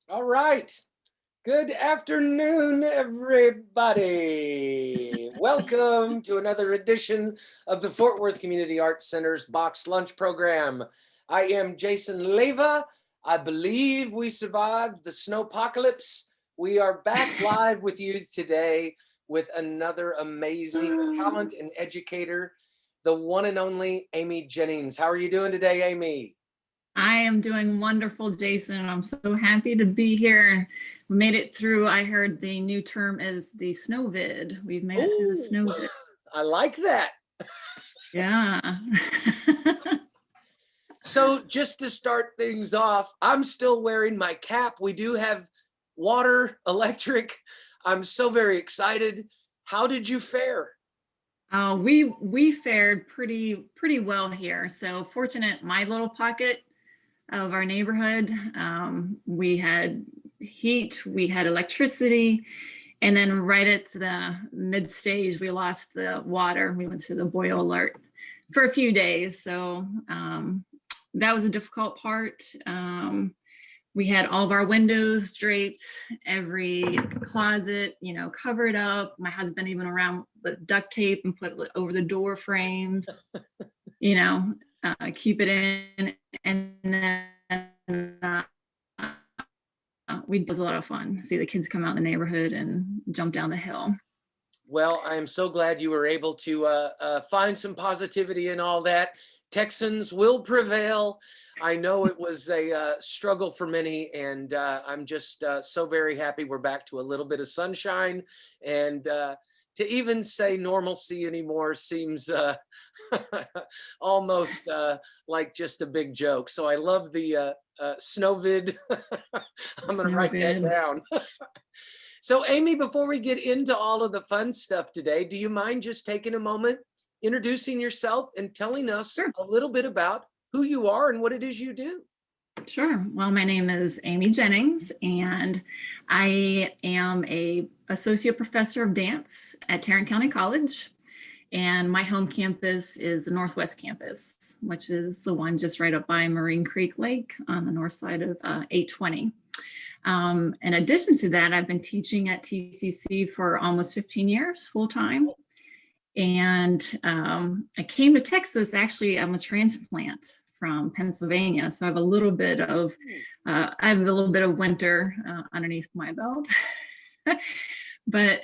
All right. Good afternoon, everybody. Welcome to another edition of the Fort Worth Community Arts Center's Boxed Lunch program. I am Jason Leva. I believe we survived the snowpocalypse. We are back live with you today with another amazing talent and educator, the one and only Amy Jennings. How are you doing today, Amy? I am doing wonderful, Jason. I'm so happy to be here. We made it through. I heard the new term is the snowvid. We've made it through the snowvid. I like that. Yeah. So just to start things off, I'm still wearing my cap. We do have water, electric. I'm so very excited. How did you fare? We fared pretty well here. So fortunate, my little pocket of our neighborhood, we had heat, we had electricity, and then right at the mid stage, we lost the water. We went to the boil alert for a few days. So that was a difficult part. We had all of our windows draped, every closet, covered up. My husband even around with duct tape and put it over the door frames, keep it in. And then it was a lot of fun. See the kids come out in the neighborhood and jump down the hill. Well, I'm so glad you were able to find some positivity in all that. Texans will prevail. I know it was a struggle for many, and I'm just so very happy we're back to a little bit of sunshine. And to even say normalcy anymore seems almost like just a big joke. So I love the snowvid. I'm going to write that down. So Amy, before we get into all of the fun stuff today, do you mind just taking a moment, introducing yourself and telling us a little bit about who you are and what it is you do? Sure. Well, my name is Amy Jennings, and I am a associate professor of dance at Tarrant County College. And my home campus is the Northwest campus, which is the one just right up by Marine Creek Lake on the north side of 820. In addition to that, I've been teaching at TCC for almost 15 years full time. And I came to Texas, actually, I'm a transplant from Pennsylvania. So I have a little bit of winter underneath my belt. But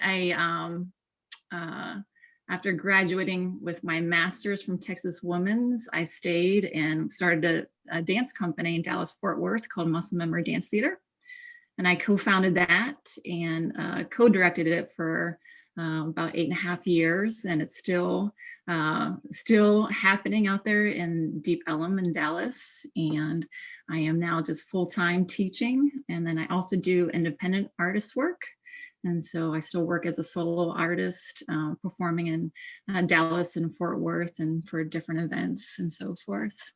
after graduating with my master's from Texas Women's, I stayed and started a dance company in Dallas, Fort Worth called Muscle Memory Dance Theater. And I co-founded that and co-directed it for about 8.5 years. And it's still happening out there in Deep Ellum in Dallas. And I am now just full-time teaching. And then I also do independent artist work. And so I still work as a solo artist, performing in Dallas and Fort Worth and for different events and so forth.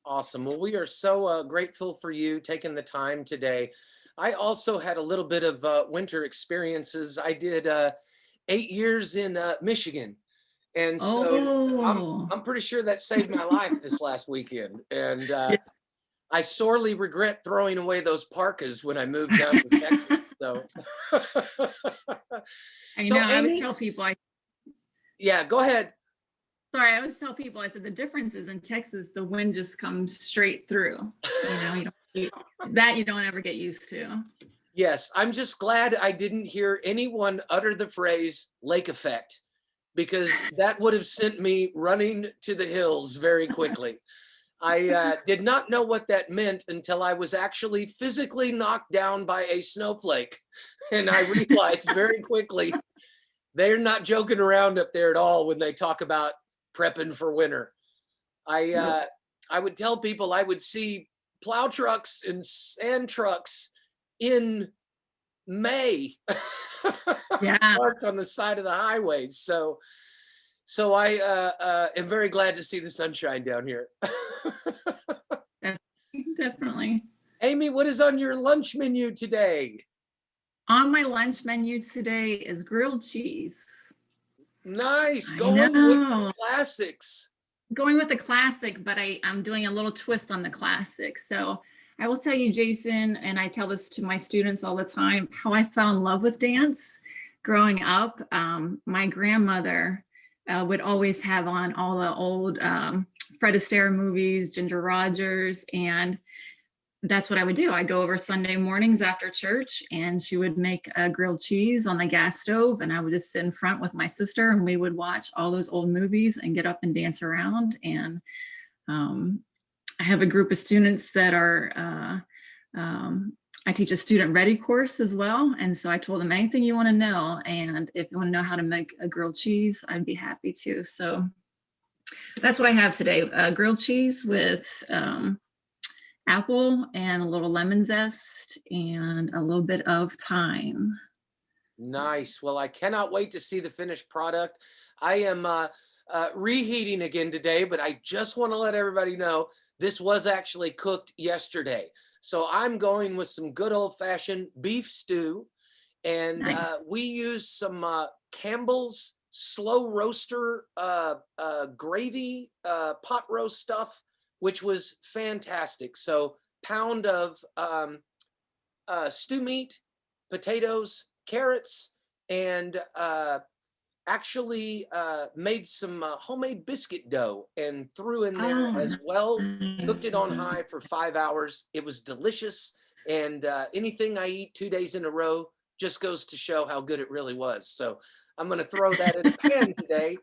Awesome. Well, we are so grateful for you taking the time today. I also had a little bit of winter experiences. I did 8 years in Michigan. And so I'm pretty sure that saved my life this last weekend. And I sorely regret throwing away those parkas when I moved down to Texas. So I always tell people yeah, go ahead. Sorry, I always tell people, I said the difference is in Texas, the wind just comes straight through. You don't ever get used to. Yes, I'm just glad I didn't hear anyone utter the phrase lake effect, because that would have sent me running to the hills very quickly. I did not know what that meant until I was actually physically knocked down by a snowflake. And I realized very quickly, they're not joking around up there at all when they talk about prepping for winter. I would tell people I would see plow trucks and sand trucks in May parked on the side of the highways. So I am very glad to see the sunshine down here. Definitely. Amy, what is on your lunch menu today? On my lunch menu today is grilled cheese. Nice. Going with the classics. Going with the classic, but I'm doing a little twist on the classic. So I will tell you, Jason, and I tell this to my students all the time, how I fell in love with dance growing up. My grandmother would always have on all the old Fred Astaire movies, Ginger Rogers, and that's what I would do. I'd go over Sunday mornings after church, and she would make a grilled cheese on the gas stove, and I would just sit in front with my sister, and we would watch all those old movies and get up and dance around. And I have a group of students that are, I teach a student ready course as well. And so I told them anything you want to know. And if you want to know how to make a grilled cheese, I'd be happy to. So that's what I have today. Grilled cheese with apple and a little lemon zest and a little bit of thyme. Nice. Well, I cannot wait to see the finished product. I am reheating again today, but I just want to let everybody know this was actually cooked yesterday. So I'm going with some good old-fashioned beef stew, and Nice. we use some Campbell's slow roaster gravy pot roast stuff, which was fantastic. So pound of stew meat, potatoes, carrots, and actually made some homemade biscuit dough and threw in there as well. Cooked it on high for 5 hours. It was delicious. And anything I eat 2 days in a row just goes to show how good it really was. So I'm going to throw that in a pan today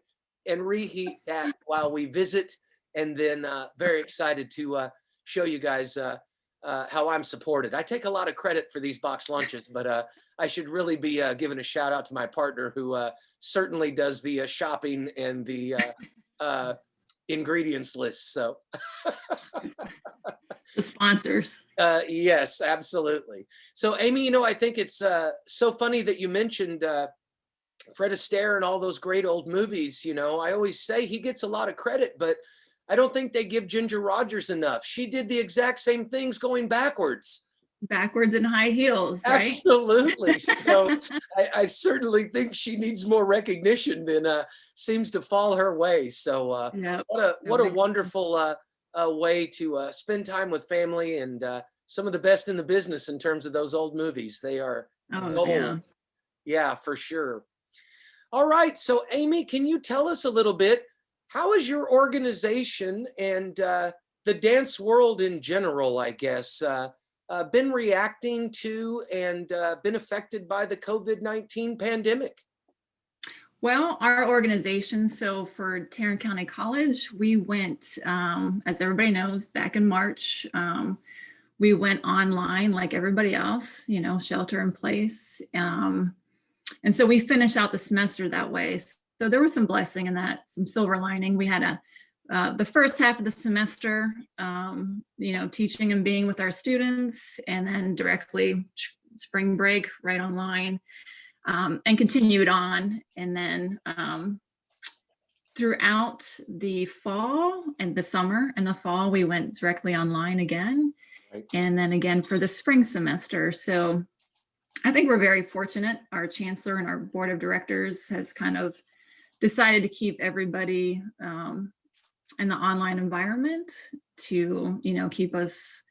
and reheat that while we visit. And then very excited to show you guys how I'm supported. I take a lot of credit for these box lunches, but I should really be giving a shout out to my partner who certainly does the shopping and the ingredients list. So The sponsors. yes, absolutely. So Amy, you know, I think it's so funny that you mentioned Fred Astaire and all those great old movies. You know, I always say he gets a lot of credit, but I don't think they give Ginger Rogers enough. She did the exact same things going backwards. Backwards in high heels, right? Absolutely. So I certainly think she needs more recognition than seems to fall her way. So Yeah. what a wonderful way to spend time with family, and some of the best in the business in terms of those old movies. They are gold. Yeah. Yeah, for sure. All right. So Amy, can you tell us a little bit, how is your organization and the dance world in general, I guess, been reacting to and been affected by the COVID-19 pandemic? Well, our organization, so for Tarrant County College, we went, as everybody knows, back in March, we went online like everybody else, you know, shelter in place. And so we finished out the semester that way. So there was some blessing in that, some silver lining. We had the first half of the semester, you know, teaching and being with our students, and then directly spring break right online, and continued on. And then throughout the fall and the summer and the fall, we went directly online again. Right. And then again for the spring semester. So I think we're very fortunate. Our chancellor and our board of directors has kind of decided to keep everybody in the online environment to, you know, keep us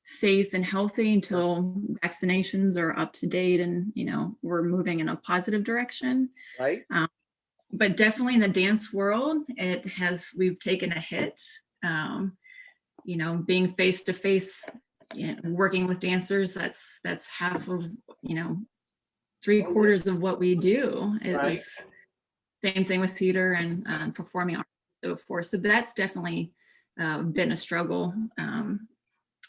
safe and healthy until vaccinations are up to date and, you know, we're moving in a positive direction. Right. But definitely in the dance world, we've taken a hit. You know, being face to face, working with dancers, that's half of, you know, 3/4 of what we do. Right. Same thing with theater and performing arts and so forth. So that's definitely been a struggle.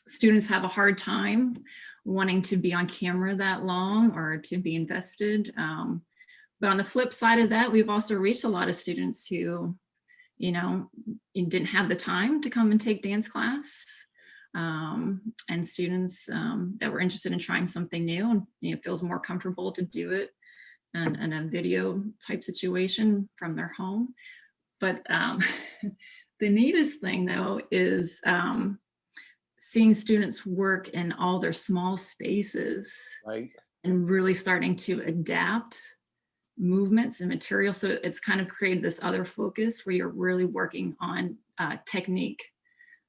Students have a hard time wanting to be on camera that long or to be invested. But on the flip side of that, we've also reached a lot of students who, you know, didn't have the time to come and take dance class. And students that were interested in trying something new and, you know, feels more comfortable to do it in a video type situation from their home. But the neatest thing though is seeing students work in all their small spaces, Right. and really starting to adapt movements and material. So it's kind of created this other focus where you're really working on technique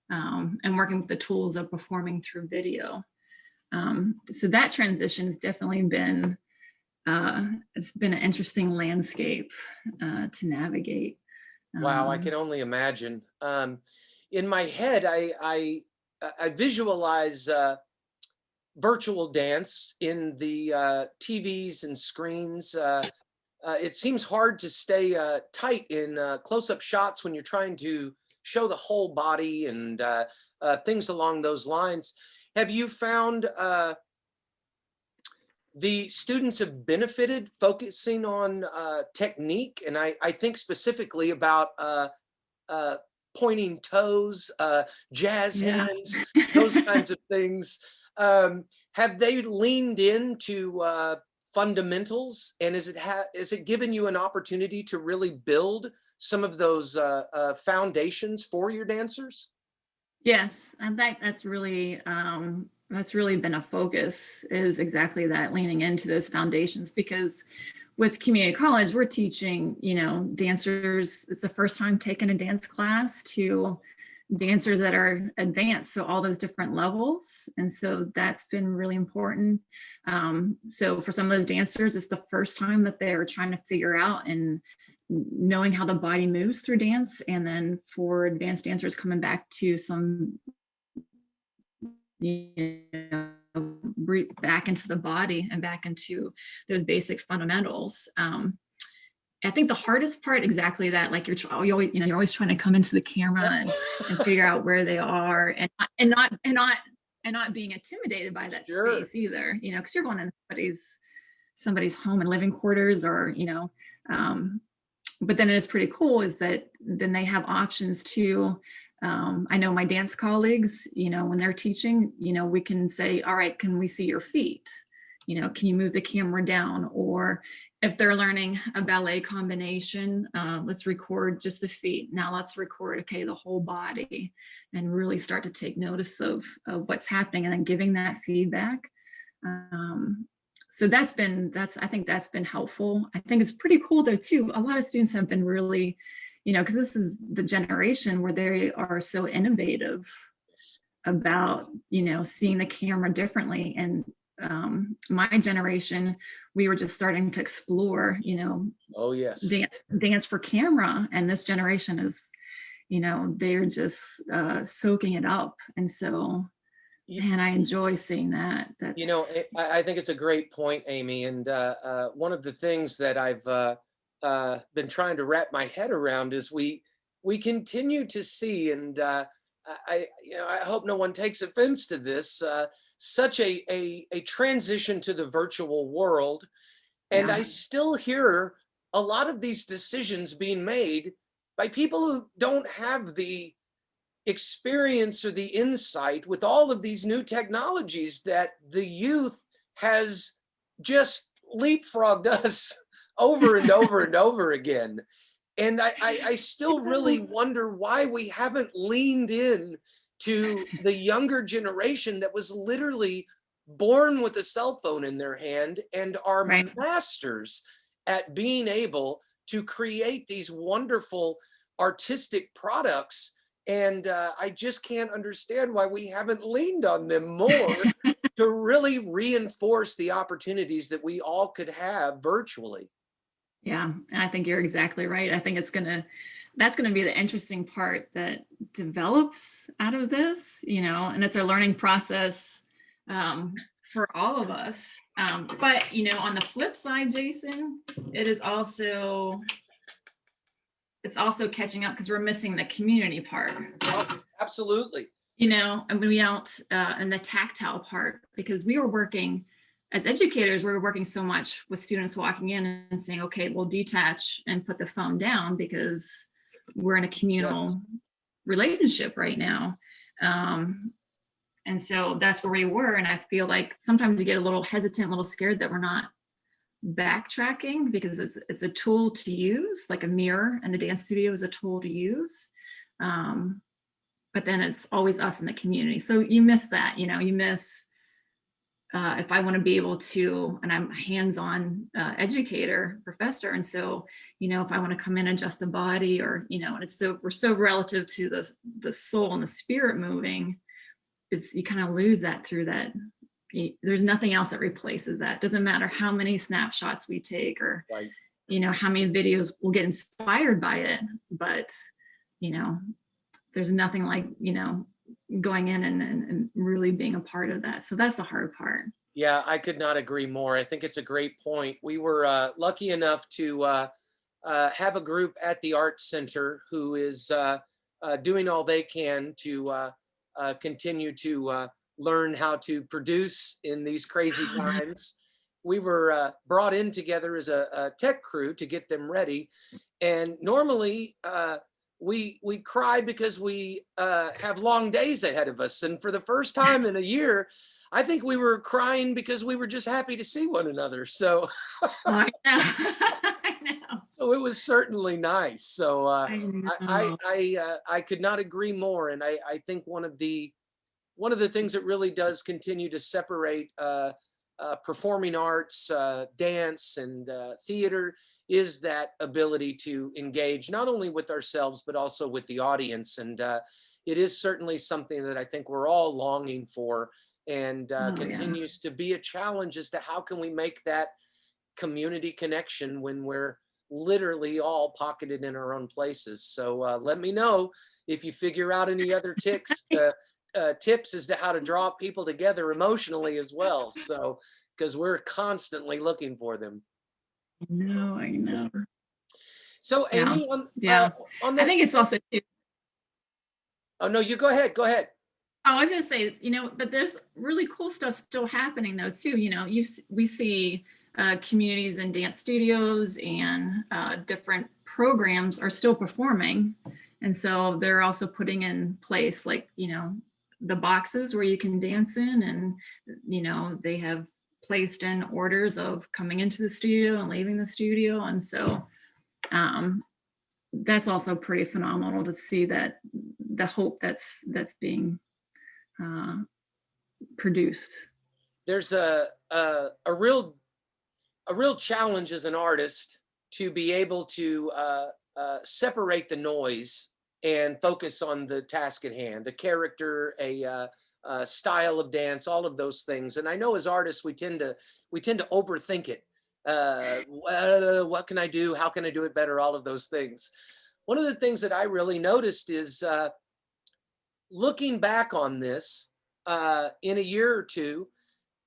and working with the tools of performing through video. So that transition has definitely been, it's been an interesting landscape to navigate. Wow, I can only imagine. In my head, I visualize virtual dance in the TVs and screens. It seems hard to stay tight in close-up shots when you're trying to show the whole body and things along those lines. Have you found the students have benefited focusing on technique? And I think specifically about pointing toes, jazz hands, those kinds of things. Have they leaned into fundamentals, and is it given you an opportunity to really build some of those foundations for your dancers? Yes, and that's really been a focus, is exactly that, leaning into those foundations, because with community college, we're teaching, dancers, it's the first time taking a dance class, to dancers that are advanced, so all those different levels. And so that's been really important. So for some of those dancers, it's the first time that they're trying to figure out and knowing how the body moves through dance. And then for advanced dancers, coming back to some, back into the body and back into those basic fundamentals. I think the hardest part, exactly that, like you're always trying to come into the camera and figure out where they are, and not being intimidated by that space either, because you're going in somebody's home and living quarters, or but then it is pretty cool is that then they have options too. I know my dance colleagues, when they're teaching, we can say, all right, can we see your feet? Can you move the camera down? Or if they're learning a ballet combination, let's record just the feet. Now let's record, okay, the whole body, and really start to take notice of what's happening, and then giving that feedback. So I think that's been helpful. I think it's pretty cool though too. A lot of students have been really, because this is the generation where they are so innovative about, seeing the camera differently. And my generation, we were just starting to explore, oh yes, dance for camera. And this generation is, they're just soaking it up. And so, and I enjoy seeing that. That's, I think it's a great point, Amy. And one of the things that I've been trying to wrap my head around is we continue to see, and I hope no one takes offense to this, such a transition to the virtual world. And I still hear a lot of these decisions being made by people who don't have the experience or the insight with all of these new technologies that the youth has just leapfrogged us over and over and over again. And I still really wonder why we haven't leaned in to the younger generation that was literally born with a cell phone in their hand and are masters at being able to create these wonderful artistic products. And I just can't understand why we haven't leaned on them more to really reinforce the opportunities that we all could have virtually. Yeah, I think you're exactly right. I think that's gonna be the interesting part that develops out of this, and it's a learning process for all of us. But on the flip side, Jason, it's also catching up, because we're missing the community part. Oh, absolutely. And we don't, and the tactile part, because we were working as educators, we were working so much with students walking in and saying, okay, we'll detach and put the phone down because we're in a communal relationship right now. And so that's where we were. And I feel like sometimes you get a little hesitant, a little scared that we're not backtracking, because it's a tool to use, like a mirror in the dance studio is a tool to use. But then it's always us in the community. So you miss that, you miss if I want to be able to, and I'm a hands-on educator, professor, and so, if I want to come in and adjust the body, or, and we're so relative to the soul and the spirit moving, you kind of lose that through that. There's nothing else that replaces that. Doesn't matter how many snapshots we take, or, Right. How many videos will get inspired by it, but, there's nothing like, going in and really being a part of that. So that's the hard part. Yeah, I could not agree more. I think it's a great point. We were lucky enough to have a group at the Art Center who is doing all they can to continue to learn how to produce in these crazy times. We were brought in together as a tech crew to get them ready. And normally we cry because we have long days ahead of us. And for the first time in a year, I think we were crying because we were just happy to see one another. So I know. I know. so it was certainly nice. So I know. I could not agree more. And I think one of the things that really does continue to separate performing arts, dance, and theater is that ability to engage not only with ourselves, but also with the audience. And it is certainly something that I think we're all longing for, and continues to be a challenge as to how can we make that community connection when we're literally all pocketed in our own places. So let me know if you figure out any other tips as to how to draw people together emotionally as well. So, because we're constantly looking for them. I know. So Amy, on I that, think it's also too. Oh no, you go ahead. Go ahead. Oh, I was going to say, but there's really cool stuff still happening though too. We see communities and dance studios and different programs are still performing, and so they're also putting in place, like, the boxes where you can dance in, and they have placed in orders of coming into the studio and leaving the studio, and so that's also pretty phenomenal to see that the hope that's being produced. There's a real challenge as an artist to be able to separate the noise and focus on the task at hand, a character, a style of dance, all of those things. And I know as artists, we tend to overthink it. What can I do? How can I do it better? All of those things. One of the things that I really noticed is looking back on this in a year or two,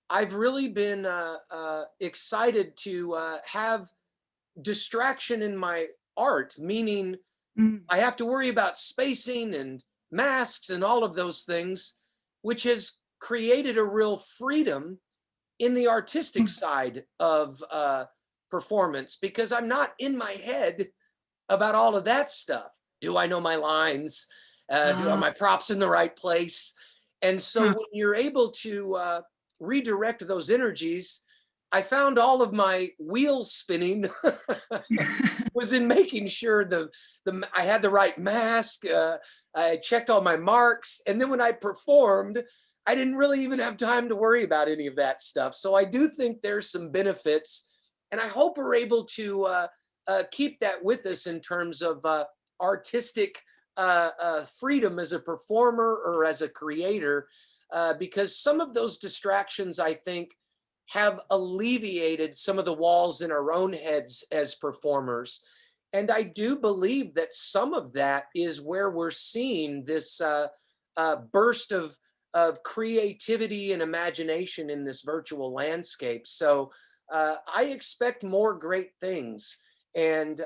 I've really been excited to have distraction in my art, meaning I have to worry about spacing and masks and all of those things, which has created a real freedom in the artistic side of performance, because I'm not in my head about all of that stuff. Do I know my lines? Do I have my props in the right place? And so when you're able to redirect those energies, I found all of my wheels spinning was in making sure I had the right mask. I checked all my marks. And then when I performed, I didn't really even have time to worry about any of that stuff. So I do think there's some benefits, and I hope we're able to keep that with us in terms of artistic freedom as a performer or as a creator, because some of those distractions, I think, have alleviated some of the walls in our own heads as performers. And I do believe that some of that is where we're seeing this burst of creativity and imagination in this virtual landscape. So I expect more great things, and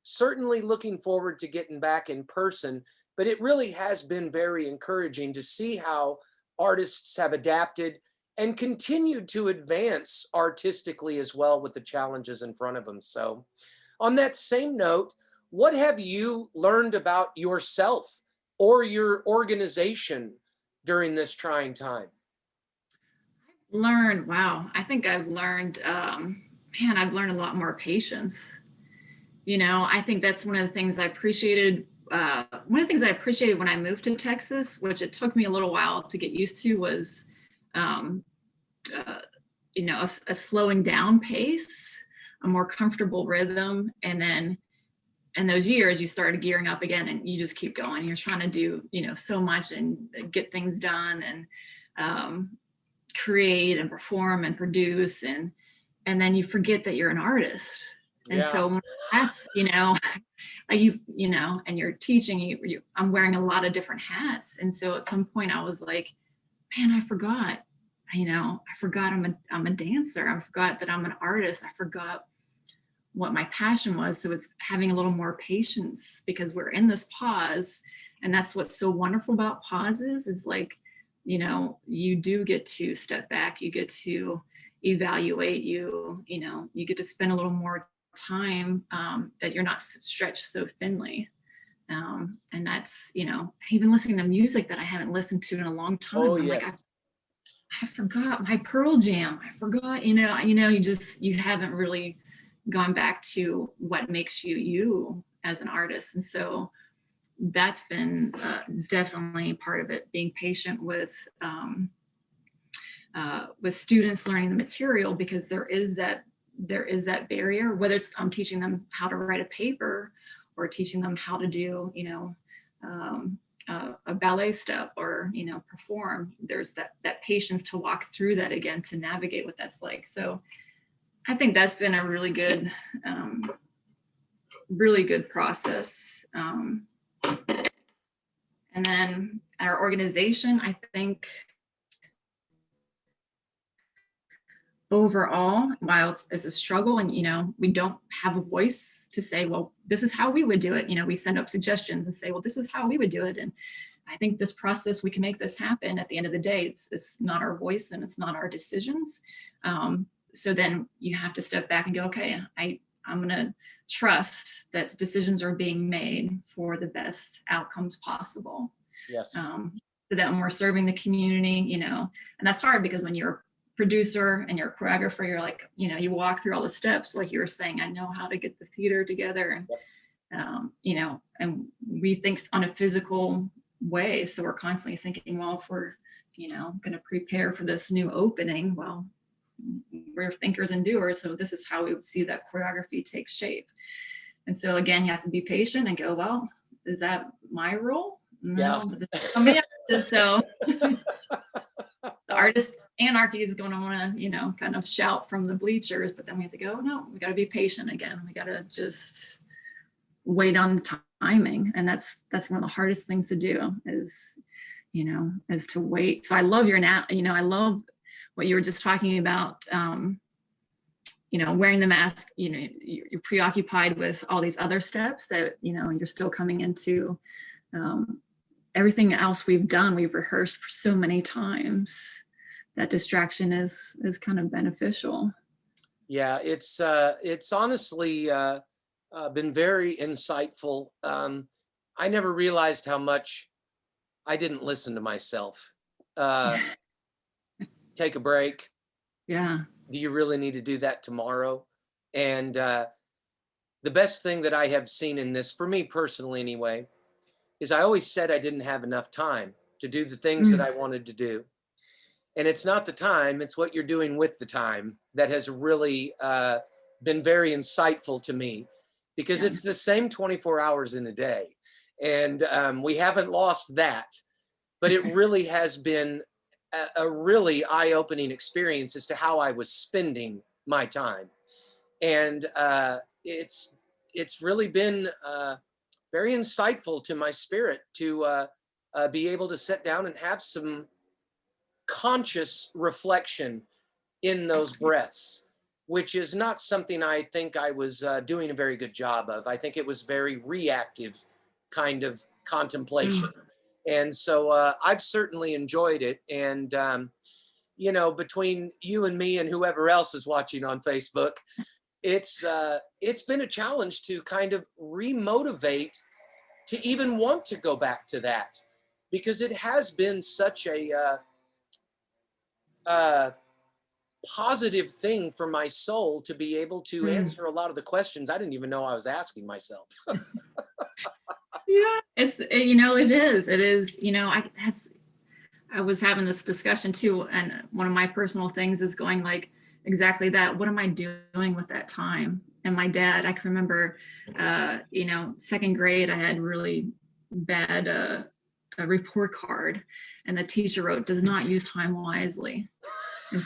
certainly looking forward to getting back in person. But it really has been very encouraging to see how artists have adapted and continued to advance artistically as well with the challenges in front of them. So on that same note, what have you learned about yourself or your organization during this trying time? I think I've learned, I've learned a lot more patience. I think that's one of the things I appreciated. One of the things I appreciated when I moved to Texas, which it took me a little while to get used to, was you know, a slowing down pace, a more comfortable rhythm. And then in those years, you started gearing up again and you just keep going. You're trying to do, you know, so much and get things done and create and perform and produce. And then you forget that you're an artist. And Yeah. so that's, you know, like you know, and you're teaching, I'm wearing a lot of different hats. And so at some point I was like, man, I forgot, you know, I forgot I'm a dancer. I forgot that I'm an artist. I forgot what my passion was. So it's having a little more patience because we're in this pause. And that's what's so wonderful about pauses is like, you know, you do get to step back, you get to evaluate, you know, you get to spend a little more time that you're not stretched so thinly. And that's, you know, even listening to music that I haven't listened to in a long time. Oh, I'm yes. like, I forgot my Pearl Jam. I forgot, you know, you haven't really gone back to what makes you as an artist. And so that's been definitely part of it, being patient with students learning the material, because there is that barrier, whether it's I'm teaching them how to write a paper or teaching them how to do, you know, a ballet step or, you know, perform. There's that patience to walk through that again, to navigate what that's like. So I think that's been a really good process. And then our organization, I think overall, while it's a struggle and, you know, we don't have a voice to say, well, this is how we would do it. You know, we send up suggestions and say, well, this is how we would do it. And I think this process, we can make this happen. At the end of the day, it's not our voice and it's not our decisions. So then you have to step back and go, okay, I'm going to trust that decisions are being made for the best outcomes possible. Yes. So that when we're serving the community, you know, and that's hard because when you're a producer and you're a choreographer, you're like, you know, you walk through all the steps, like you were saying, I know how to get the theater together. And, you know, and we think on a physical way. So we're constantly thinking, well, if we're, you know, going to prepare for this new opening, well, we're thinkers and doers. So this is how we would see that choreography take shape. And so again, you have to be patient and go, well, is that my role? No, yeah. And so the artist anarchy is going to want to, you know, kind of shout from the bleachers, but then we have to go, no, we got to be patient again. We got to just wait on the timing. And that's one of the hardest things to do is, you know, is to wait. So I love I love what you were just talking about, you know, wearing the mask, you know, you're preoccupied with all these other steps that, you know, you're still coming into everything else we've done, we've rehearsed for so many times. That distraction is kind of beneficial. Yeah, it's honestly been very insightful. I never realized how much I didn't listen to myself. Take a break. Yeah. Do you really need to do that tomorrow? And the best thing that I have seen in this, for me personally anyway, is I always said I didn't have enough time to do the things that I wanted to do. And it's not the time, it's what you're doing with the time that has really been very insightful to me, because it's the same 24 hours in a day. And we haven't lost that, but it really has been a really eye-opening experience as to how I was spending my time. And it's really been very insightful to my spirit to be able to sit down and have some conscious reflection in those breaths, which is not something I think I was doing a very good job of. I think it was very reactive kind of contemplation. And so I've certainly enjoyed it. And, you know, between you and me and whoever else is watching on Facebook, it's been a challenge to kind of remotivate to even want to go back to that, because it has been such a positive thing for my soul to be able to answer a lot of the questions I didn't even know I was asking myself. Yeah, it's, you know, it is, you know, I was having this discussion too, and one of my personal things is going like exactly that. What am I doing with that time? And my dad, I can remember, second grade, I had really bad a report card, and the teacher wrote, "Does not use time wisely." And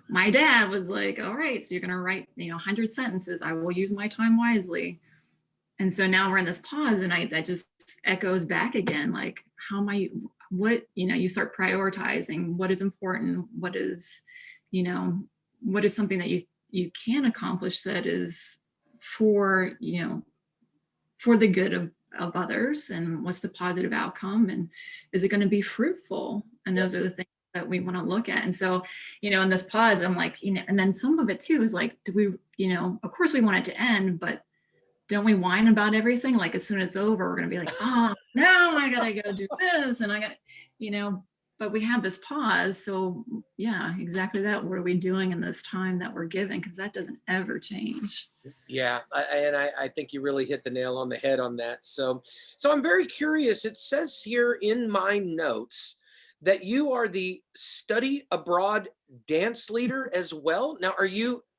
my dad was like, "All right, so you're going to write, 100 sentences. I will use my time wisely." And so now we're in this pause, and that just echoes back again, like, how am I, what, you start prioritizing what is important, what is, what is something that you can accomplish that is for, for the good of others, and what's the positive outcome, and is it going to be fruitful? And those are the things that we want to look at. And so, in this pause, I'm like, and then some of it too is like, do we, of course we want it to end, but don't we whine about everything? Like, as soon as it's over, we're going to be like, oh, no, I got to go do this. And I got, but we have this pause. So yeah, exactly that. What are we doing in this time that we're given? Because that doesn't ever change. Yeah, I think you really hit the nail on the head on that. So I'm very curious. It says here in my notes that you are the study abroad dance leader as well. Now,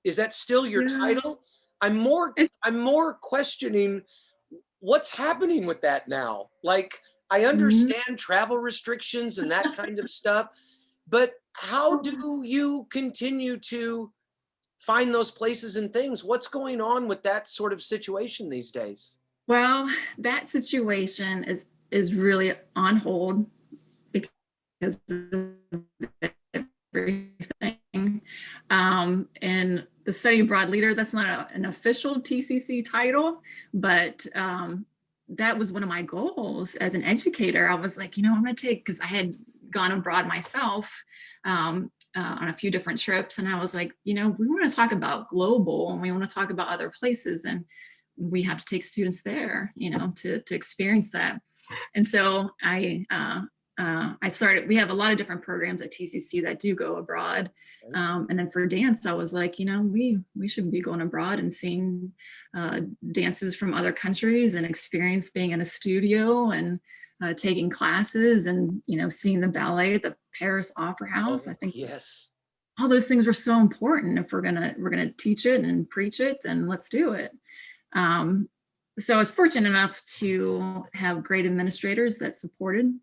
is that still your title? I'm more questioning what's happening with that now. Like, I understand travel restrictions and that kind of stuff, but how do you continue to find those places and things? What's going on with that sort of situation these days? Well, that situation is really on hold because of everything. And the study abroad leader, that's not an official TCC title, but that was one of my goals as an educator. I was like, I'm going to take, because I had gone abroad myself on a few different trips. And I was like, we want to talk about global, and we want to talk about other places. And we have to take students there, to experience that. And so I started, we have a lot of different programs at TCC that do go abroad. And then for dance, I was like, we should be going abroad and seeing dances from other countries and experience being in a studio and taking classes and, seeing the ballet at the Paris Opera House. I think yes, all those things were so important. If we're gonna teach it and preach it, then let's do it. So I was fortunate enough to have great administrators that supported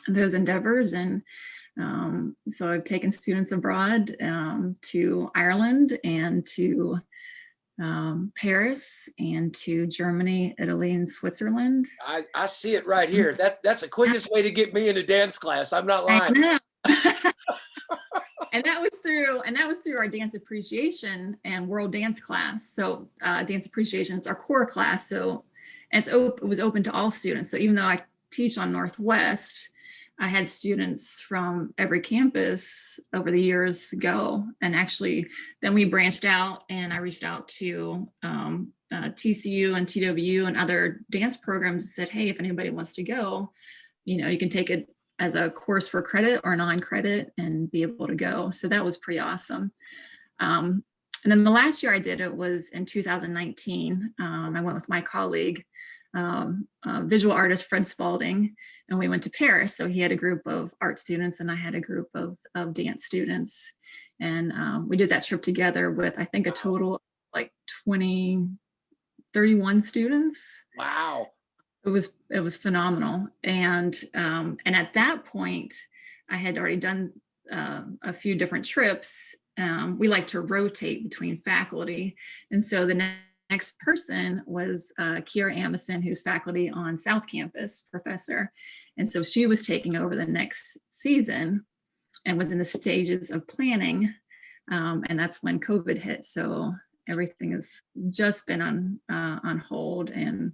those endeavors. And so I've taken students abroad to Ireland and to Paris and to Germany, Italy, and Switzerland. I see it right here. That's the quickest way to get me into dance class. I'm not lying. And that was through our dance appreciation and world dance class. So dance appreciation is our core class. So it was open to all students. So even though I teach on Northwest, I had students from every campus over the years go. And actually, then we branched out, and I reached out to TCU and TWU and other dance programs and said, hey, if anybody wants to go, you can take it as a course for credit or non-credit and be able to go. So that was pretty awesome. And then the last year I did it was in 2019. I went with my colleague, visual artist Fred Spalding, and we went to Paris. So he had a group of art students and I had a group of dance students. And we did that trip together with, I think, a total of like 31 students. Wow. It was phenomenal. And at that point, I had already done a few different trips. We like to rotate between faculty. And so the next person was Kiara Amison, who's faculty on South Campus, professor. And so she was taking over the next season and was in the stages of planning. And that's when COVID hit. So everything has just been on hold. And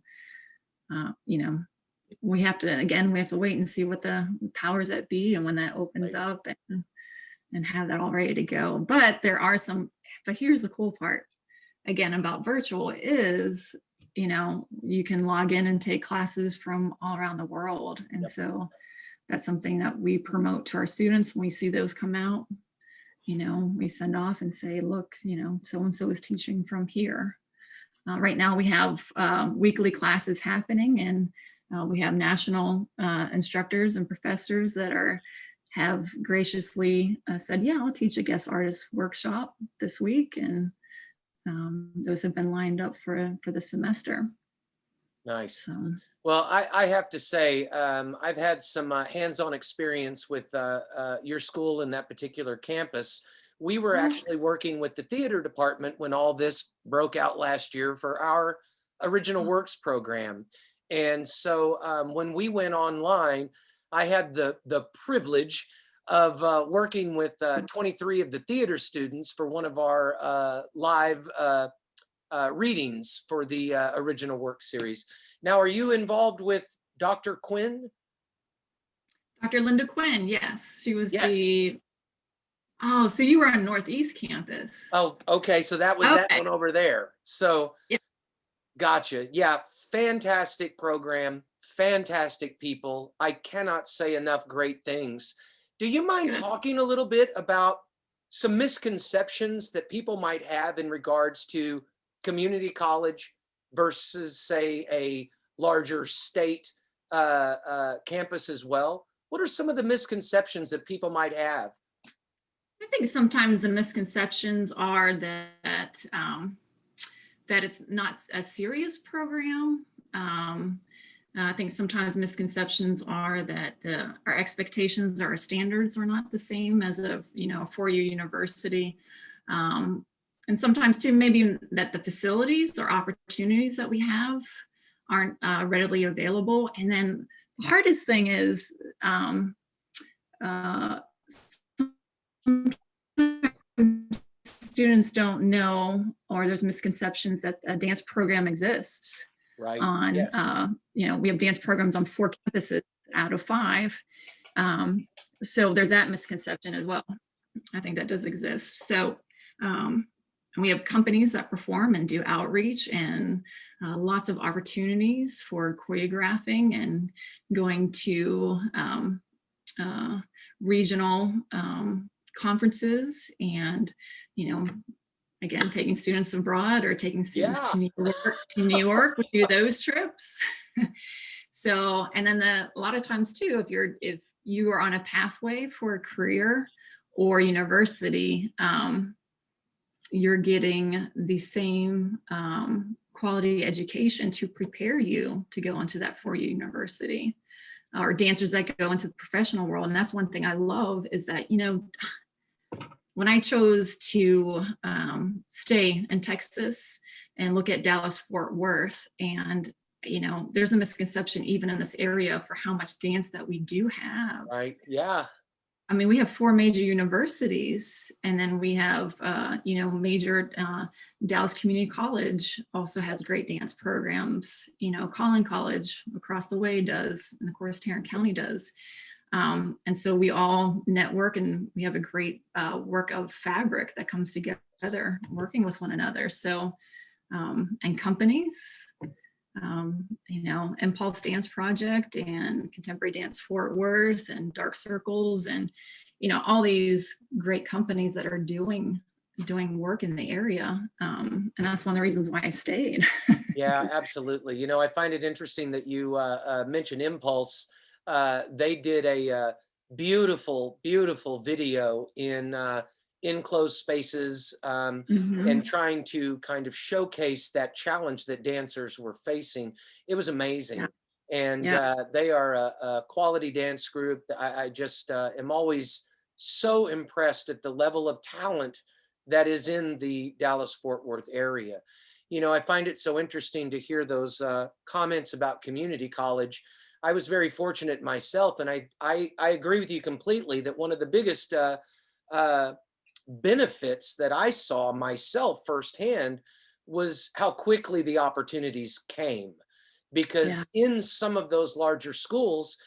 we have to wait and see what the powers that be and when that opens up and have that all ready to go. But here's the cool part again about virtual is, you can log in and take classes from all around the world. And so that's something that we promote to our students. When we see those come out, we send off and say, look, so-and-so is teaching from here. Right now we have weekly classes happening, and We have national instructors and professors that have graciously said, yeah, I'll teach a guest artist workshop this week. And those have been lined up for the semester. Nice. So. Well, I have to say, I've had some hands-on experience with your school and that particular campus. We were actually working with the theater department when all this broke out last year for our original works program. And so when we went online, I had the privilege of working with 23 of the theater students for one of our live readings for the original work series. Now, are you involved with Dr. Quinn? Dr. Linda Quinn, yes. She was Yes. Oh, so you were on Northeast campus. Oh, okay. So that was that one over there. So, yeah. Gotcha. Yeah, fantastic program, fantastic people. I cannot say enough great things. Do you mind talking a little bit about some misconceptions that people might have in regards to community college versus, say, a larger state campus as well? What are some of the misconceptions that people might have? I think sometimes the misconceptions are that that it's not a serious program. I think sometimes misconceptions are that our expectations or our standards are not the same as a four-year university. And sometimes too, maybe that the facilities or opportunities that we have aren't readily available. And then the hardest thing is students don't know, or there's misconceptions that a dance program exists. Right. On, yes. We have dance programs on 4 campuses out of 5. So there's that misconception as well. I think that does exist. So we have companies that perform and do outreach, and lots of opportunities for choreographing and going to regional conferences, and again, taking students abroad or taking students to New York, we do those trips. So, and then a lot of times too, if you are on a pathway for a career or university, you're getting the same quality education to prepare you to go into that 4-year university, or dancers that go into the professional world. And that's one thing I love, is that, when I chose to stay in Texas and look at Dallas-Fort Worth, and there's a misconception even in this area for how much dance that we do have. Right. Yeah. I mean, we have 4 major universities, and then we have, major Dallas Community College also has great dance programs. Collin College across the way does, and of course Tarrant County does. And so we all network, and we have a great work of fabric that comes together working with one another. So, and companies, Impulse Dance Project and Contemporary Dance Fort Worth and Dark Circles, and, all these great companies that are doing work in the area. And that's one of the reasons why I stayed. Yeah, absolutely. I find it interesting that you mentioned Impulse. They did a beautiful, beautiful video in enclosed spaces, and trying to kind of showcase that challenge that dancers were facing. It was amazing. Yeah. And they are a quality dance group. I just am always so impressed at the level of talent that is in the Dallas-Fort Worth area. I find it so interesting to hear those comments about community college. I was very fortunate myself, and I agree with you completely that one of the biggest benefits that I saw myself firsthand was how quickly the opportunities came. Because in some of those larger schools,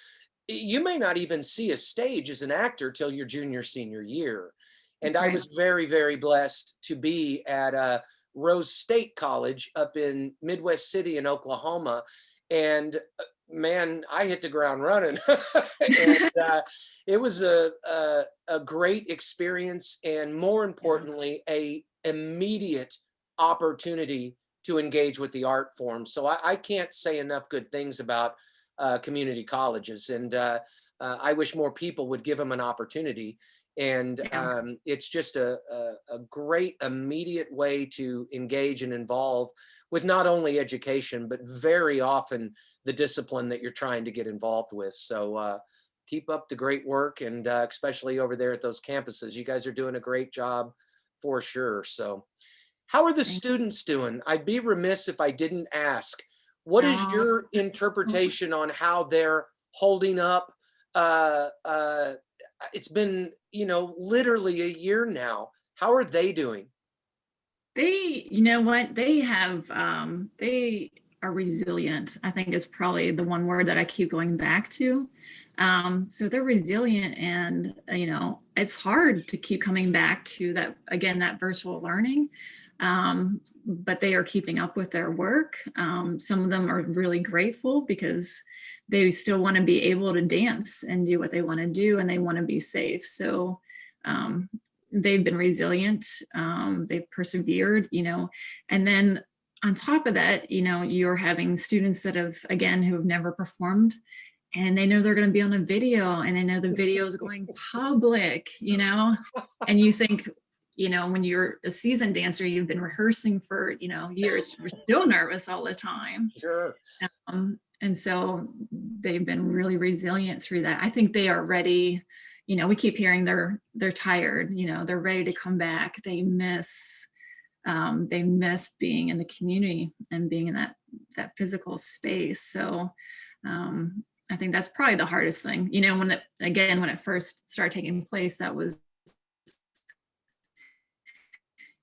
you may not even see a stage as an actor till your junior, senior year. And I was very, very blessed to be at Rose State College up in Midwest City in Oklahoma. And man, I hit the ground running. And it was a great experience, and more importantly, a immediate opportunity to engage with the art form. So I can't say enough good things about community colleges. And I wish more people would give them an opportunity. And Yeah. it's just a great immediate way to engage and involve with not only education, but very often the discipline that you're trying to get involved with. So keep up the great work, and especially over there at those campuses. You guys are doing a great job for sure. So how are the Thank students doing? I'd be remiss if I didn't ask. What is you. your interpretation on how they're holding up? It's been, literally a year now. How are they doing? You know what, they are resilient, I think is probably the one word that I keep going back to. So they're resilient, and it's hard to keep coming back to that again, that virtual learning. But they are keeping up with their work. Some of them are really grateful because they still want to be able to dance and do what they want to do, and they want to be safe. So they've been resilient. They've persevered, and then on top of that, you're having students that who have never performed, and they know they're going to be on a video, and they know the video is going public, and you think, when you're a seasoned dancer, you've been rehearsing for, years, you're still nervous all the time. Sure. And so they've been really resilient through that. I think they are ready. We keep hearing they're tired, they're ready to come back. They miss being in the community and being in that physical space. So I think that's probably the hardest thing. When it first started taking place, that was,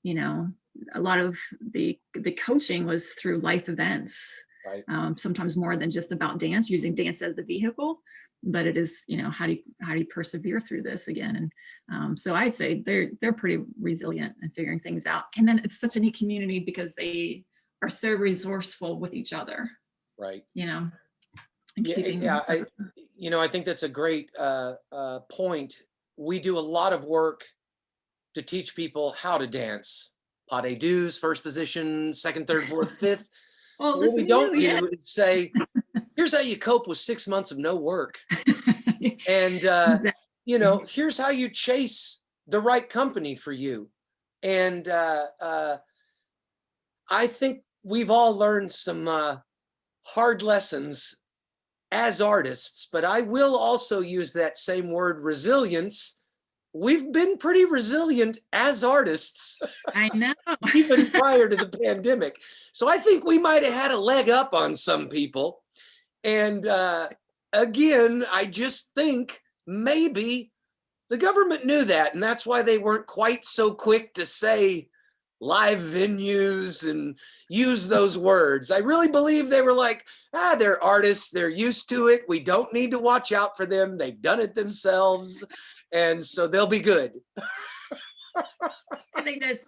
a lot of the coaching was through life events, Right. Sometimes more than just about dance, using dance as the vehicle, but it is, how do you persevere through this again? And so I'd say they're pretty resilient and figuring things out. And then it's such a neat community because they are so resourceful with each other. Right. And I think that's a great point. We do a lot of work to teach people how to dance. Pas de deux, first position, second, third, fourth, fifth. Well, what we don't do is say, here's how you cope with 6 months of no work. And, exactly. Here's how you chase the right company for you. And I think we've all learned some hard lessons as artists, but I will also use that same word, resilience. We've been pretty resilient as artists. I know. Even prior to the pandemic. So I think we might have had a leg up on some people. And again, I just think maybe the government knew that, and that's why they weren't quite so quick to say live venues and use those words. I really believe they were like, they're artists, they're used to it. We don't need to watch out for them. They've done it themselves. And so they'll be good. I think that's,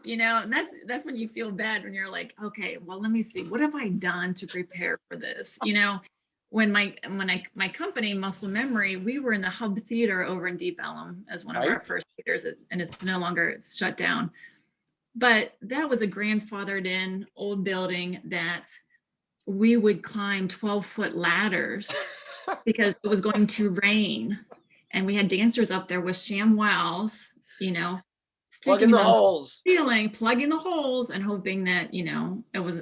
that's when you feel bad, when you're like, okay, well, let me see, what have I done to prepare for this? When my company, Muscle Memory, we were in the Hub Theater over in Deep Ellum as one of our first theaters, and it's no longer, it's shut down. But that was a grandfathered in old building that we would climb 12-foot ladders because it was going to rain. And we had dancers up there with ShamWows, plugging the holes, plugging the holes, and hoping that it was.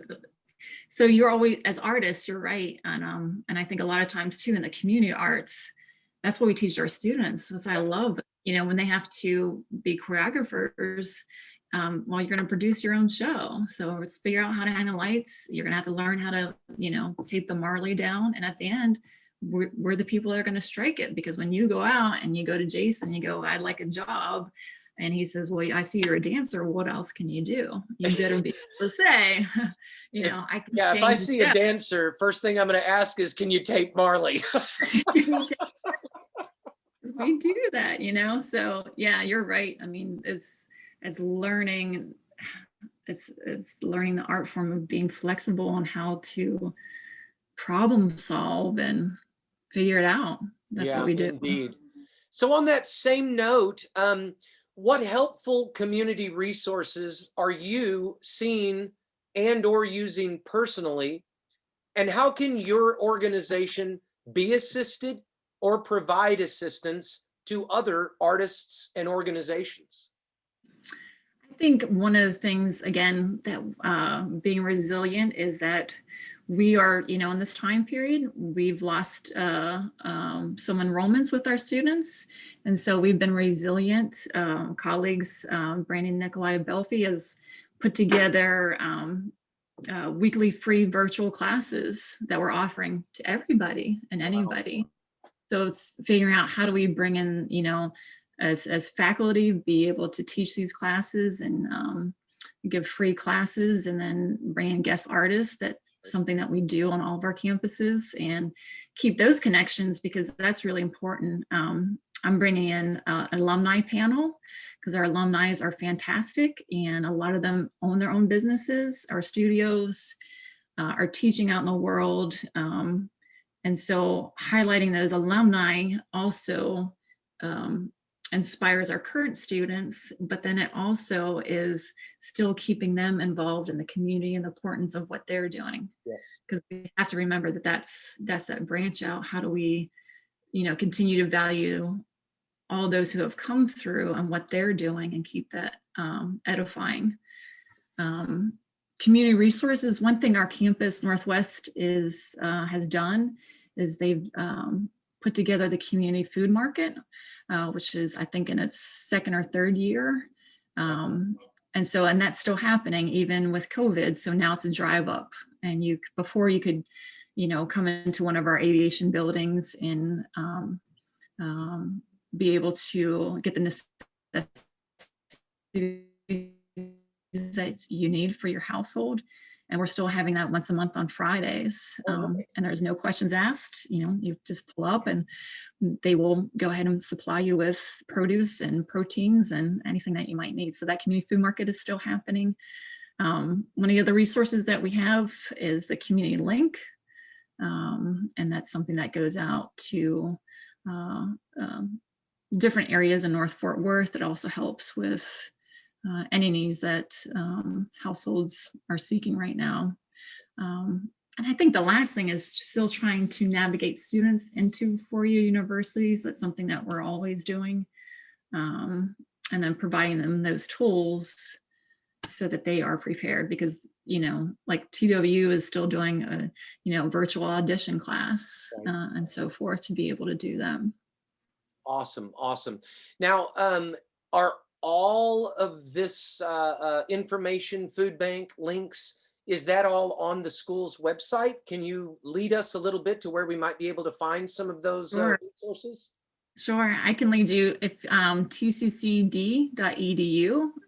So you're always, as artists, you're right, and I think a lot of times too in the community arts, that's what we teach our students. That's what I love. When they have to be choreographers, well, you're going to produce your own show, so let's figure out how to handle lights. You're going to have to learn how to tape the Marley down, and at the end, we're the people that are going to strike it, because when you go out and you go to Jason, you go, I'd like a job. And he says, well, I see you're a dancer. What else can you do? You better be able to say, I can change. If I see a dancer, first thing I'm going to ask is, can you tape Marley? We do that, so yeah, you're right. I mean, it's learning, it's learning the art form of being flexible on how to problem solve and figure it out. That's what we do. Indeed. So on that same note, what helpful community resources are you seeing and or using personally? And how can your organization be assisted or provide assistance to other artists and organizations? I think one of the things, again, that being resilient is that we are, in this time period, we've lost some enrollments with our students. And so we've been resilient. Colleagues, Brandon Nikolai Belfi has put together weekly free virtual classes that we're offering to everybody and anybody. So it's figuring out how do we bring in, as faculty, be able to teach these classes and give free classes, and then bring in guest artists. That's something that we do on all of our campuses, and keep those connections, because that's really important. I'm bringing in an alumni panel because our alumni are fantastic, and a lot of them own their own businesses, our studios, are teaching out in the world. And so highlighting those alumni also inspires our current students, but then it also is still keeping them involved in the community and the importance of what they're doing. Yes. Because we have to remember that that's that branch out. How do we, continue to value all those who have come through and what they're doing, and keep that edifying. Community resources. One thing our campus Northwest has done is they've put together the community food market, which is, I think, in its second or third year. And that's still happening even with COVID. So now it's a drive up, and before you could, come into one of our aviation buildings and be able to get the necessities that you need for your household. And we're still having that once a month on Fridays. And there's no questions asked. You just pull up and they will go ahead and supply you with produce and proteins and anything that you might need. So that community food market is still happening. One of the other resources that we have is the community link. And that's something that goes out to different areas in North Fort Worth. It also helps with any needs that households are seeking right now. And I think the last thing is still trying to navigate students into four-year universities. That's something that we're always doing. And then providing them those tools so that they are prepared, because, like TW is still doing a, virtual audition class and so forth, to be able to do them. Awesome. Now, are all of this information, food bank links, is that all on the school's website? Can you lead us a little bit to where we might be able to find some of those resources? Sure, I can lead you. If tccd.edu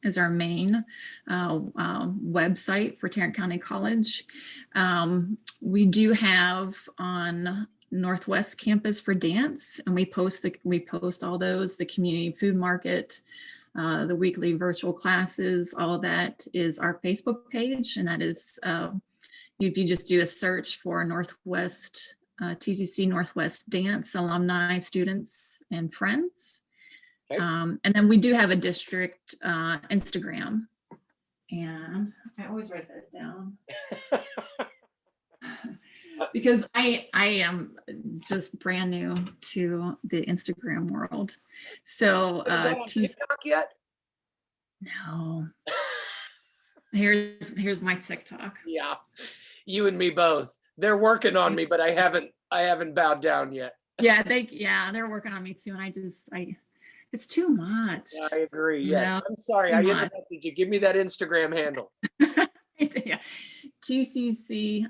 is our main website for Tarrant County College. We do have on Northwest Campus for dance, and we post all those, the community food market, the weekly virtual classes. All of that is our Facebook page, and that is if you just do a search for Northwest TCC Northwest Dance alumni, students, and friends. Okay. And then we do have a district Instagram, and I always write that down because I am just brand new to the Instagram world. So TikTok yet? No. Here's my TikTok. Yeah, you and me both. They're working on me, but I haven't bowed down yet. Yeah, they're working on me too, and it's too much. Yeah, I agree. Yes, I'm sorry, I interrupted you. Give me that Instagram handle. Yeah. TCC_dance.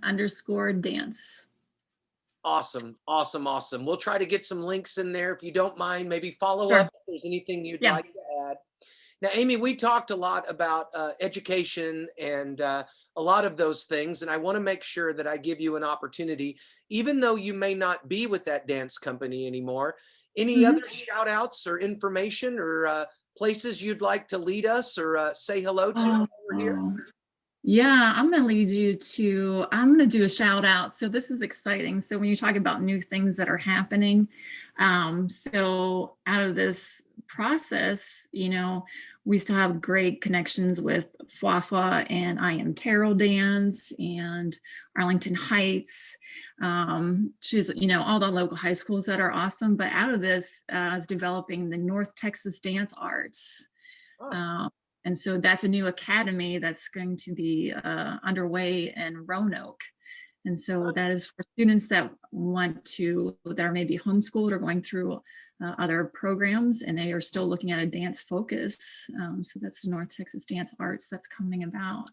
Awesome. We'll try to get some links in there. If you don't mind, maybe follow up if there's anything you'd like to add. Now, Amy, we talked a lot about education and a lot of those things, and I want to make sure that I give you an opportunity, even though you may not be with that dance company anymore. Any other shout outs or information or places you'd like to lead us or say hello to over here? Yeah, I'm going to do a shout out. So this is exciting. So when you talk about new things that are happening, so out of this process, we still have great connections with Fafa and I Am Tarot Dance and Arlington Heights. She's, all the local high schools that are awesome. But out of this is developing the North Texas Dance Arts. Oh. And so that's a new academy that's going to be underway in Roanoke. And so that is for students that are maybe homeschooled or going through other programs, and they are still looking at a dance focus. So that's the North Texas Dance Arts that's coming about.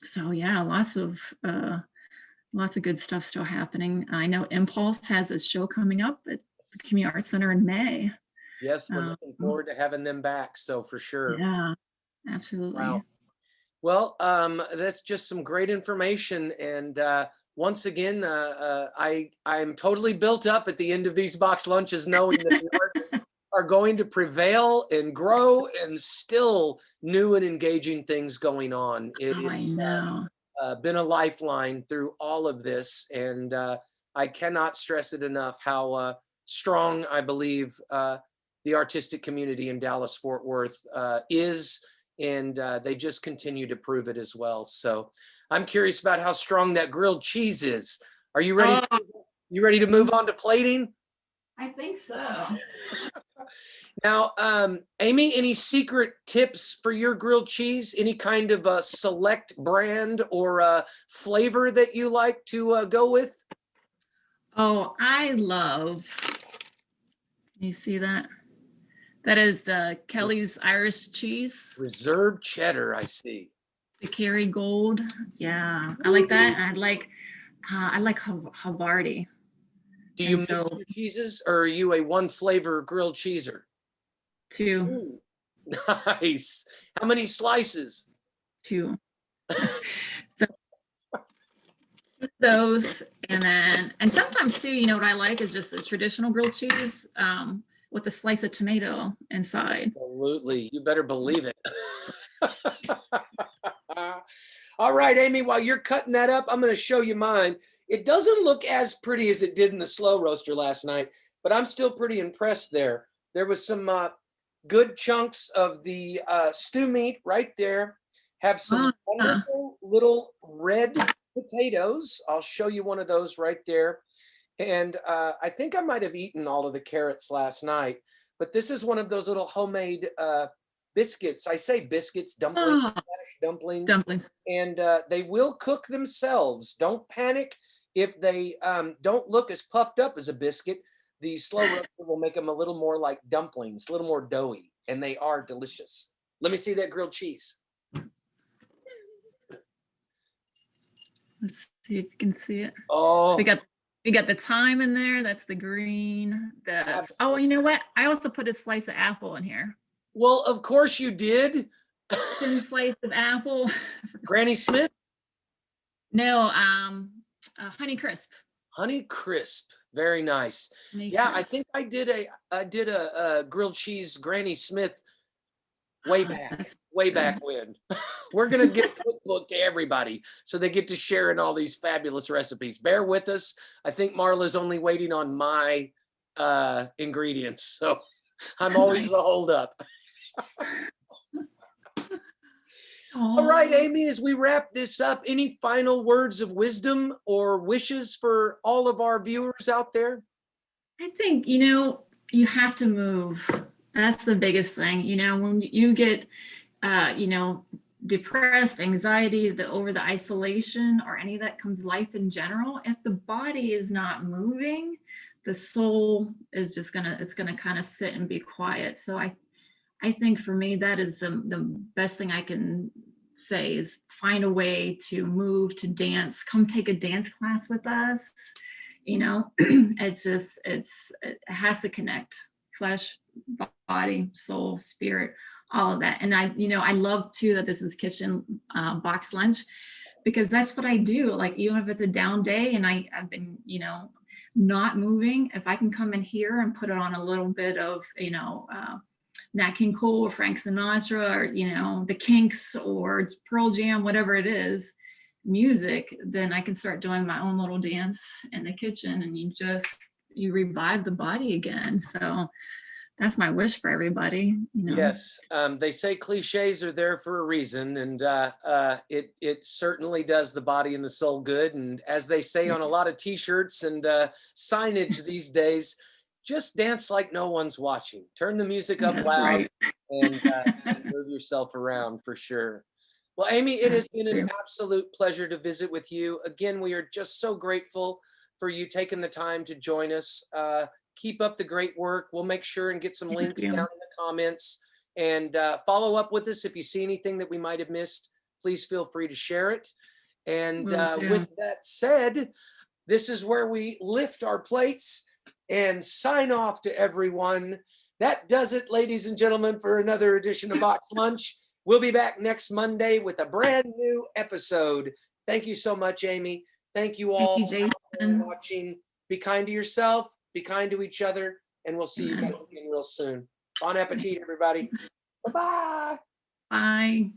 So yeah, lots of good stuff still happening. I know Impulse has a show coming up at the Community Arts Center in May. Yes, we're looking forward to having them back. So for sure. Yeah, absolutely. Wow. Well, that's just some great information. And once again, I'm totally built up at the end of these box lunches, knowing that the arts are going to prevail and grow, and still new and engaging things going on. I know. Been a lifeline through all of this, and I cannot stress it enough how strong I believe the artistic community in Dallas-Fort Worth is. And they just continue to prove it as well. So I'm curious about how strong that grilled cheese is. Are you ready? You ready to move on to plating? I think so. Now, Amy, any secret tips for your grilled cheese? Any kind of a select brand or flavor that you like to go with? Oh, I love, can you see that? That is the Kelly's Irish cheese. Reserve cheddar, I see. The Kerrygold. Yeah, I like that. And I like Havarti. Do you mix your cheeses, or are you a one flavor grilled cheeser? 2. Ooh, nice. How many slices? 2. So those, and sometimes too, what I like is just a traditional grilled cheese with a slice of tomato inside. Absolutely. You better believe it. All right, Amy, while you're cutting that up, I'm going to show you mine. It doesn't look as pretty as it did in the slow roaster last night, but I'm still pretty impressed there. There was some good chunks of the stew meat right there. Have some wonderful little red potatoes. I'll show you one of those right there. And I think I might have eaten all of the carrots last night, but this is one of those little homemade biscuits. I say biscuits, dumplings, dumplings. And they will cook themselves. Don't panic if they don't look as puffed up as a biscuit. The slow roaster will make them a little more like dumplings, a little more doughy, and they are delicious. Let me see that grilled cheese. Let's see if you can see it. Oh, so we got the thyme in there. That's the green. Oh, you know what? I also put a slice of apple in here. Well, of course you did. Thin slice of apple. Granny Smith? No, Honey Crisp. Honey Crisp. Very nice. Yeah, I think I did a grilled cheese Granny Smith way back when. We're gonna get a cookbook to everybody so they get to share in all these fabulous recipes. Bear with us. I think Marla's only waiting on my ingredients, so I'm always the holdup. All right, Amy, as we wrap this up, any final words of wisdom or wishes for all of our viewers out there? I think, you have to move. That's the biggest thing. When you get, depressed, anxiety, over the isolation or any of that comes life in general, if the body is not moving, the soul is just it's gonna kind of sit and be quiet. So I think for me, that is the best thing I can say is find a way to move, to dance, come take a dance class with us. It has to connect flesh, body, soul, spirit, all of that. And I love too that this is kitchen box lunch, because that's what I do. Like, even if it's a down day and I've been, not moving, if I can come in here and put it on a little bit of, Nat King Cole or Frank Sinatra or, the Kinks or Pearl Jam, whatever it is, music, then I can start doing my own little dance in the kitchen, and you revive the body again. So that's my wish for everybody, you know. Yes, they say cliches are there for a reason, and it certainly does the body and the soul good. And as they say on a lot of T-shirts and signage these days, just dance like no one's watching. Turn the music up That's loud right. and move yourself around for sure. Well, Amy, it has been an absolute pleasure to visit with you. Again, we are just so grateful for you taking the time to join us. Keep up the great work. We'll make sure and get some Thank links you. down in the comments, and follow up with us if you see anything that we might have missed. Please feel free to share it. And Will do. with that said, this is where we lift our plates and sign off to everyone. That does it, ladies and gentlemen, for another edition of Box Lunch. We'll be back next Monday with a brand new episode. Thank you so much, Amy. Thank you all Thank you, for Jason. watching. Be kind to yourself, be kind to each other, and we'll see you guys again real soon. Bon appetit, everybody. Bye-bye. Bye.